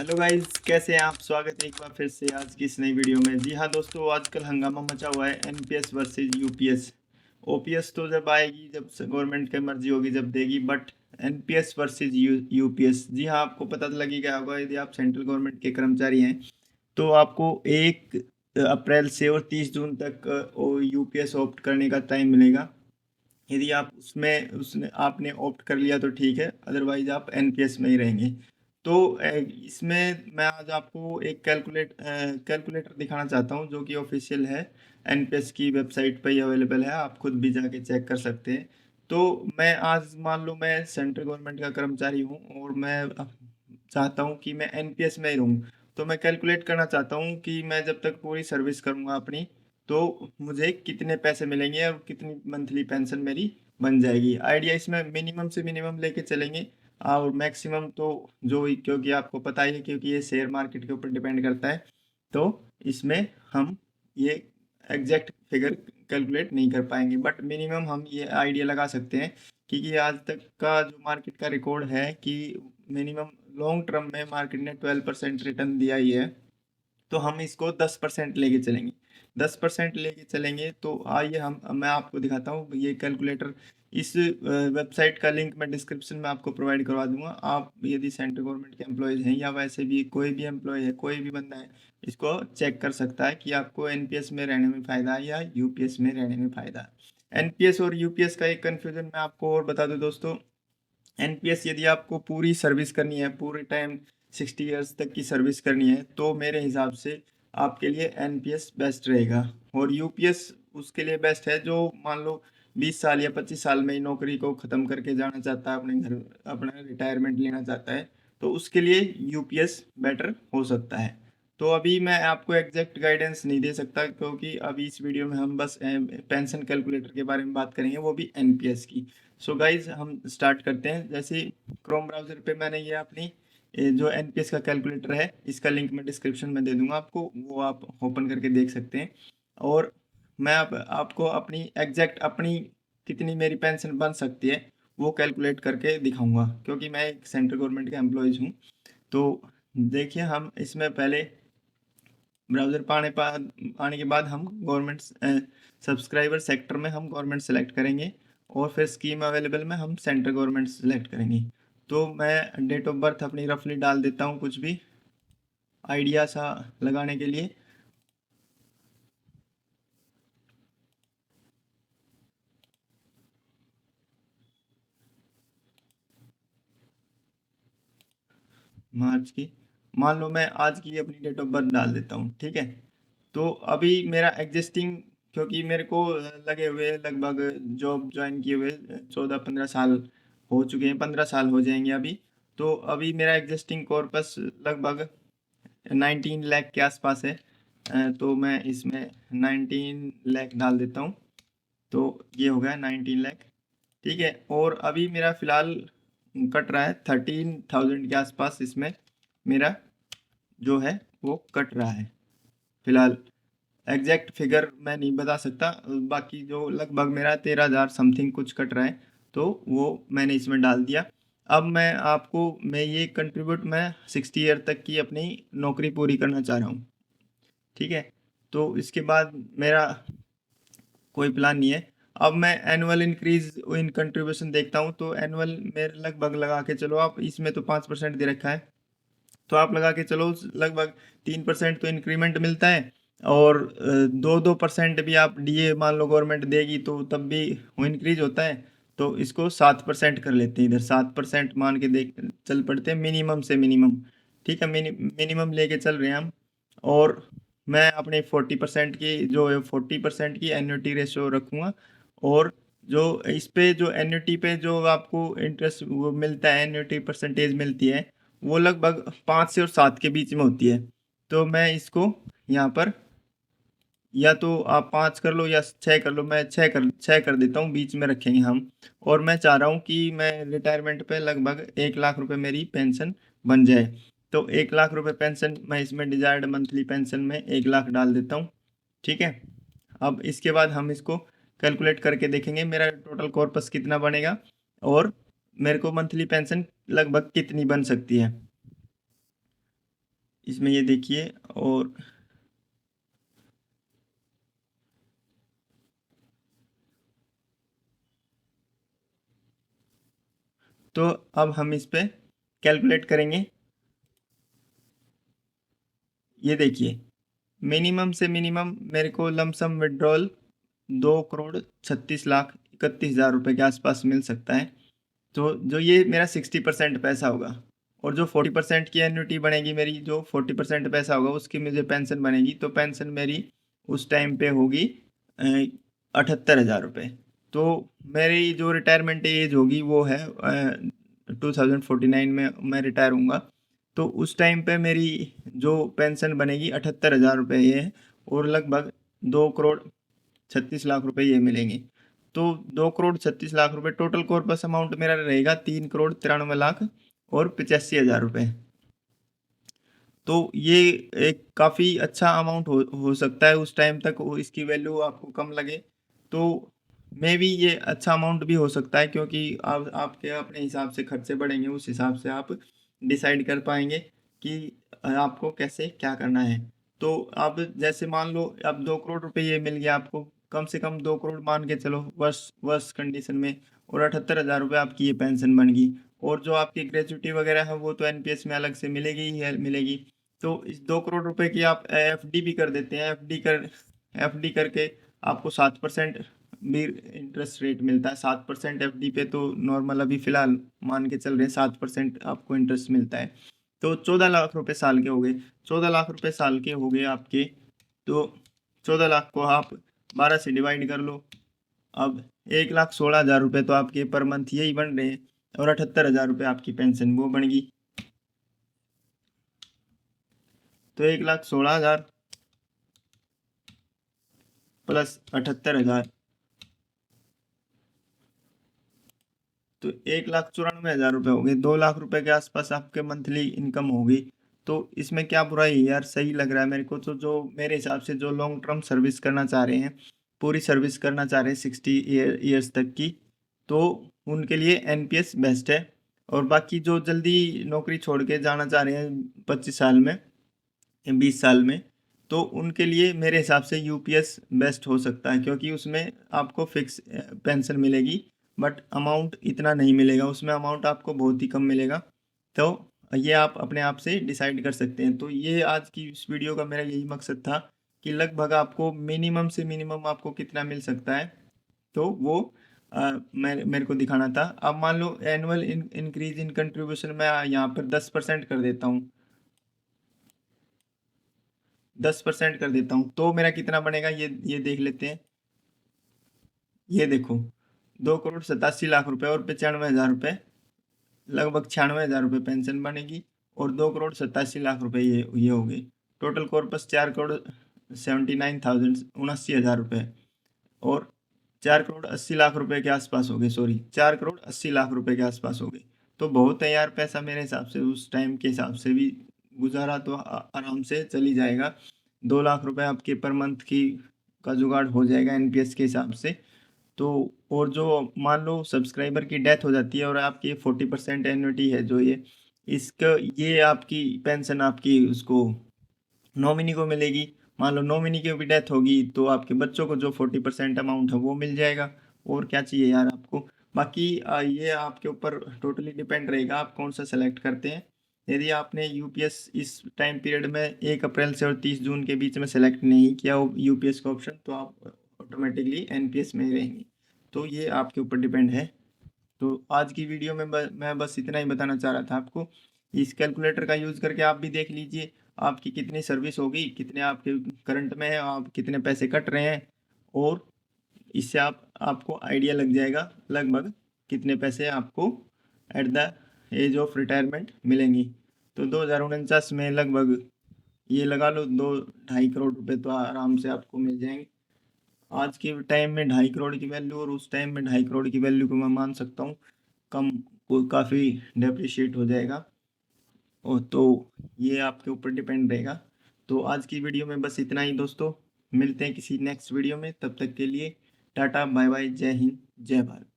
Hello guys, कैसे हैं आप। स्वागत है एक बार फिर से आज की इस नई वीडियो में। जी हाँ दोस्तों, आजकल हंगामा मचा हुआ है एनपीएस वर्सेस यूपीएस। ओपीएस तो जब आएगी, जब गवर्नमेंट की मर्जी होगी जब देगी, बट एनपीएस वर्सेस यूपीएस। जी हाँ, आपको पता तो लग ही गया होगा, यदि आप सेंट्रल गवर्नमेंट के कर्मचारी हैं तो आपको 1 अप्रैल से और 30 जून तक यूपीएस ऑप्ट करने का टाइम मिलेगा। यदि आप उसमें उसने आपने ऑप्ट कर लिया तो ठीक है, अदरवाइज आप एनपीएस में ही रहेंगे। तो इसमें मैं आज आपको एक कैलकुलेटर दिखाना चाहता हूँ जो कि ऑफिशियल है, एनपीएस की वेबसाइट पर ही अवेलेबल है, आप खुद भी जाके चेक कर सकते हैं। तो मैं आज मान लो मैं सेंट्रल गवर्नमेंट का कर्मचारी हूँ और मैं चाहता हूँ कि मैं एनपीएस में ही रहूँ। तो मैं कैलकुलेट करना चाहता हूँ कि मैं जब तक पूरी सर्विस करूँगा अपनी, तो मुझे कितने पैसे मिलेंगे और कितनी मंथली पेंशन मेरी बन जाएगी। आइडिया इसमें मिनिमम से मिनिमम लेके चलेंगे और मैक्सिमम तो जो क्योंकि आपको पता ही है, क्योंकि ये शेयर मार्केट के ऊपर डिपेंड करता है, तो इसमें हम ये एग्जैक्ट फिगर कैलकुलेट नहीं कर पाएंगे, बट मिनिमम हम ये आइडिया लगा सकते हैं क्योंकि आज तक का जो मार्केट का रिकॉर्ड है कि मिनिमम लॉन्ग टर्म में मार्केट ने 12% रिटर्न दिया ही है। तो हम इसको 10% लेके चलेंगे। 10% लेके चलेंगे तो आइए हम मैं आपको दिखाता हूँ ये कैलकुलेटर। इस वेबसाइट का लिंक मैं डिस्क्रिप्शन में आपको प्रोवाइड करवा दूंगा। आप यदि सेंट्रल गवर्नमेंट के एम्प्लॉयज़ हैं या वैसे भी कोई भी एम्प्लॉय है, कोई भी बंदा है, इसको चेक कर सकता है कि आपको एनपीएस में रहने में फ़ायदा है या यूपीएस में रहने में फ़ायदा है। एनपीएस और यूपीएस का एक कन्फ्यूजन मैं आपको और बता दूं दोस्तों। एनपीएस यदि आपको पूरी सर्विस करनी है, पूरे टाइम 60 ईयर्स तक की सर्विस करनी है, तो मेरे हिसाब से आपके लिए एनपीएस बेस्ट रहेगा। और यूपीएस उसके लिए बेस्ट है जो मान लो 20 साल या 25 साल में ही नौकरी को ख़त्म करके जाना चाहता है, अपने घर अपना रिटायरमेंट लेना चाहता है, तो उसके लिए यूपीएस बेटर हो सकता है। तो अभी मैं आपको एग्जैक्ट गाइडेंस नहीं दे सकता क्योंकि अभी इस वीडियो में हम बस पेंशन कैलकुलेटर के बारे में बात करेंगे, वो भी एनपीएस की। सो गाइज हम स्टार्ट करते हैं। जैसे क्रोम ब्राउज़र पे मैंने ये अपनी जो एनपीएस का कैलकुलेटर है, इसका लिंक मैं डिस्क्रिप्शन में दे दूंगा आपको, वो आप ओपन करके देख सकते हैं। और मैं अब आपको अपनी एग्जैक्ट अपनी कितनी मेरी पेंशन बन सकती है वो कैलकुलेट करके दिखाऊंगा, क्योंकि मैं एक सेंट्रल गवर्नमेंट का एम्प्लॉयज़ हूँ। तो देखिए, हम इसमें पहले ब्राउज़र आने के बाद हम गवर्नमेंट सब्सक्राइबर सेक्टर में हम गवर्नमेंट सेलेक्ट करेंगे और फिर स्कीम अवेलेबल में हम सेंट्रल गवर्नमेंट सेलेक्ट करेंगे। तो मैं डेट ऑफ बर्थ अपनी रफली डाल देता हूँ, कुछ भी आइडिया सा लगाने के लिए। मार्च की मान लो मैं आज की अपनी डेट ऑफ बर्थ डाल देता हूँ, ठीक है। तो अभी मेरा एग्जिस्टिंग, क्योंकि मेरे को लगे हुए लगभग जॉब ज्वाइन किए हुए 14-15 साल हो चुके हैं, 15 साल हो जाएंगे अभी। तो अभी मेरा एग्जिस्टिंग कॉर्पस लगभग 19 लाख के आसपास है। तो मैं इसमें 19 लाख डाल देता हूँ, तो ये हो गया 19 लाख, ठीक है। और अभी मेरा फ़िलहाल कट रहा है 13,000 के आसपास, इसमें मेरा जो है वो कट रहा है फिलहाल। एग्जैक्ट फिगर मैं नहीं बता सकता, बाकी जो लगभग मेरा 13,000 समथिंग कुछ कट रहा है, तो वो मैंने इसमें डाल दिया। अब मैं ये कंट्रीब्यूट मैं 60 ईयर तक की अपनी नौकरी पूरी करना चाह रहा हूँ, ठीक है। तो इसके बाद मेरा कोई प्लान नहीं है। अब मैं एनुअल इंक्रीज इन कंट्रीब्यूशन देखता हूँ, तो एनुअल मेरे लगभग लगा के चलो आप, इसमें तो 5% दे रखा है, तो आप लगा के चलो लगभग 3% तो इंक्रीमेंट मिलता है। और 2-2% भी आप डीए मान लो गवर्नमेंट देगी तो तब भी वो इंक्रीज होता है। तो इसको 7% कर लेते हैं, इधर 7% मान के देख चल पड़ते हैं मिनिमम से मिनिमम, ठीक है। मिनिमम लेके चल रहे हैं हम। और मैं अपने 40% की जो है 40% की एन्युटी रेशो रखूँगा। और जो इस पे जो एन्युटी पे जो आपको इंटरेस्ट वो मिलता है, एन्युटी परसेंटेज मिलती है, वो लगभग 5 से और 7 के बीच में होती है। तो मैं इसको यहाँ पर या तो आप 5 कर लो या 6 कर लो, मैं 6 कर देता हूँ, बीच में रखेंगे हम। और मैं चाह रहा हूँ कि मैं रिटायरमेंट पे लगभग 1 लाख रुपए मेरी पेंशन बन जाए। तो 1 लाख रुपए पेंशन मैं इसमें डिजायर्ड मंथली पेंशन में 1 लाख डाल देता हूँ, ठीक है। अब इसके बाद हम इसको कैलकुलेट करके देखेंगे मेरा टोटल कॉर्पस कितना बनेगा और मेरे को मंथली पेंशन लगभग कितनी बन सकती है। इसमें ये देखिए। और तो अब हम इस पे कैलकुलेट करेंगे। ये देखिए, मिनिमम से मिनिमम मेरे को लमसम विड्रॉल 2,36,31,00,000 रुपए के आसपास मिल सकता है। तो जो ये मेरा 60% पैसा होगा, और जो 40% की एन्युटी बनेगी मेरी, जो 40% पैसा होगा उसकी मुझे पेंशन बनेगी, तो पेंशन मेरी उस टाइम पे होगी 78,000 रुपये। तो मेरी जो रिटायरमेंट एज होगी वो है 2049 में मैं रिटायर हूँगा। तो उस टाइम पे मेरी जो पेंशन बनेगी 78,000 रुपये ये है, और लगभग 2,36,00,000 रुपये ये मिलेंगे। तो 2,36,00,000 रुपये टोटल कॉर्पस अमाउंट मेरा रहेगा 3,93,85,000 रुपये। तो ये एक काफ़ी अच्छा अमाउंट हो सकता है उस टाइम तक, इसकी वैल्यू आपको कम लगे तो मे भी ये अच्छा अमाउंट भी हो सकता है, क्योंकि आप आपके अपने हिसाब से खर्चे बढ़ेंगे, उस हिसाब से आप डिसाइड कर पाएंगे कि आपको कैसे क्या करना है। तो अब जैसे मान लो अब 2 करोड़ रुपए ये मिल गया आपको, कम से कम 2 करोड़ मान के चलो वर्स्ट वर्स्ट कंडीशन में, और 78,000 रुपये आपकी ये पेंशन बन गई। और जो आपकी ग्रेजुटी वगैरह है वो तो एनपीएस में अलग से मिलेगी ही है, मिलेगी। तो इस 2 करोड़ रुपए की आप एफडी भी कर देते हैं। एफडी करके आपको 7% भी इंटरेस्ट रेट मिलता है। 7% एफडी पे तो नॉर्मल अभी फिलहाल मान के चल रहे हैं 7% आपको इंटरेस्ट मिलता है। तो 14 लाख रुपए साल के हो गए। 14 लाख रुपए साल के हो गए आपके। तो 14 लाख को आप 12 से डिवाइड कर लो। अब 1,16,000 रुपये तो आपके पर मंथ यही बन रहे हैं, और 78,000 रुपये आपकी पेंशन वो बन गई। तो 1,16,000 प्लस 78,000, तो 1,94,000 रुपये हो गए। 2 लाख रुपए के आसपास आपके मंथली इनकम होगी। तो इसमें क्या बुराई है यार, सही लग रहा है मेरे को। तो जो मेरे हिसाब से जो लॉन्ग टर्म सर्विस करना चाह रहे हैं, पूरी सर्विस करना चाह रहे हैं 60 ईयर्स तक की, तो उनके लिए एनपीएस बेस्ट है। और बाकी जो जल्दी नौकरी छोड़ के जाना चाह रहे हैं 25 साल में, 20 साल में, तो उनके लिए मेरे हिसाब से यूपीएस बेस्ट हो सकता है, क्योंकि उसमें आपको फिक्स पेंशन मिलेगी, बट अमाउंट इतना नहीं मिलेगा, उसमें अमाउंट आपको बहुत ही कम मिलेगा। तो ये आप अपने आप से डिसाइड कर सकते हैं। तो ये आज की इस वीडियो का मेरा यही मकसद था कि लगभग आपको मिनिमम से मिनिमम आपको कितना मिल सकता है, तो वो मेरे को दिखाना था। अब मान लो एनुअल इंक्रीज इन कंट्रीब्यूशन मैं यहाँ पर 10% कर देता हूँ, 10% कर देता हूँ, तो मेरा कितना बनेगा ये देख लेते हैं। ये देखो, 2,87,00,000 रुपये और 95,000 रुपये, लगभग 96,000 रुपये पेंशन बनेगी, और 2,87,00,000 रुपये ये हो गए। टोटल कॉर्पस 4,79,000 79,000 रुपये, और 4,80,00,000 रुपये के आसपास हो गए। सॉरी, 4,80,00,000 रुपये के आसपास हो गए। तो बहुत है यार पैसा, मेरे हिसाब से उस टाइम के हिसाब से भी गुजारा तो आराम से चली जाएगा। 2 लाख रुपए आपके पर मंथ की का जुगाड़ हो जाएगा एनपीएस के हिसाब से। तो और जो मान लो सब्सक्राइबर की डेथ हो जाती है, और आपकी 40% एन्युटी है जो इसका ये आपकी पेंशन आपकी उसको नॉमिनी को मिलेगी। मान लो नॉमिनी की भी डेथ होगी तो आपके बच्चों को जो 40% अमाउंट है वो मिल जाएगा। और क्या चाहिए यार आपको। बाकी ये आपके ऊपर टोटली डिपेंड रहेगा आप कौन सा सेलेक्ट करते हैं। यदि आपने यूपीएस इस टाइम पीरियड में 1 अप्रैल से और 30 जून के बीच में सेलेक्ट नहीं किया हो यूपीएस का ऑप्शन, तो आप ऑटोमेटिकली एनपीएस में ही रहेंगे। तो ये आपके ऊपर डिपेंड है। तो आज की वीडियो में मैं बस इतना ही बताना चाह रहा था आपको। इस कैलकुलेटर का यूज़ करके आप भी देख लीजिए आपकी कितनी सर्विस होगी, कितने आपके करंट में है, आप कितने पैसे कट रहे हैं, और इससे आपको आइडिया लग जाएगा लगभग कितने पैसे आपको at the age of retirement मिलेंगी। तो 2049 में लगभग ये लगा लो 2-2.5 करोड़ रुपए तो आराम से आपको मिल जाएंगे। आज के टाइम में 2.5 करोड़ की वैल्यू, और उस टाइम में 2.5 करोड़ की वैल्यू को मैं मान सकता हूँ कम, को काफ़ी डेप्रिशिएट हो जाएगा। और तो ये आपके ऊपर डिपेंड रहेगा। तो आज की वीडियो में बस इतना ही दोस्तों। मिलते हैं किसी नेक्स्ट वीडियो में, तब तक के लिए टाटा बाय बाय, जय हिंद जय भारत।